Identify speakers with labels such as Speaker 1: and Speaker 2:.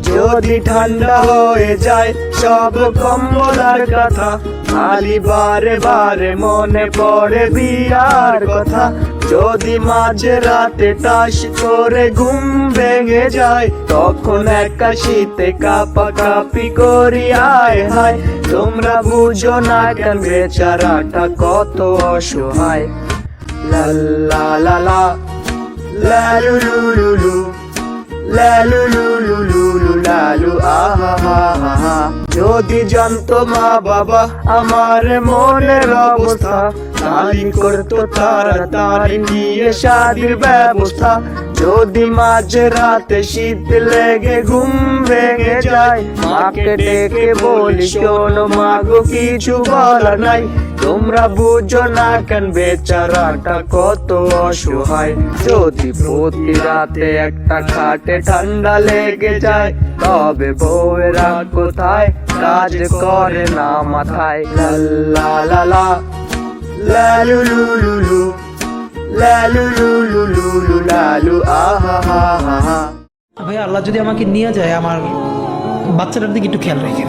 Speaker 1: যদি ঠান্ডা হয়ে যায় সব কম্বলার কথা, খালি বারে বারে মনে পড়ে বিয়ার কথা। যদি মাঝে রাতে টাস করে ঘুম ভেঙে যায়, তখন একা শীতে কাপা কাপি করি আয় হায়। তোমরা বুঝো না কেন বেচারাটা কত অসহায়। লা লা লা লা লা লু লু লু লু, লা লু লু লু লু লু লা লু আহা হা হা হা। যদি জানতো মা বাবা আমার মনের অবস্থা, তাই করতো তাড়াতাড়ি নিয়ে শাদির ব্যবস্থা। যদি মাঝে রাতে শীত লেগে ঘুম ভেঙে যায়, মাকে ডেকে বলি শোনো মাগো কিছু বলার নাই। তোমরা বুঝো না কেন বেচারাটা কত অসহায়। যদি প্রতি রাতে একটা খাটে ঠান্ডা লেগে যায়, তবে বউয়েরা কোথায় কাজ করে না মাথায়। লা লা লা লা লা লু লু লু লু, লা লু লু লু লু লু লা লু আহা হা হা হা।
Speaker 2: ভাই আল্লাহ যদি আমাকে নিয়ে যায়, আমার বাচ্চাটার দিকে একটু খেয়াল রেখে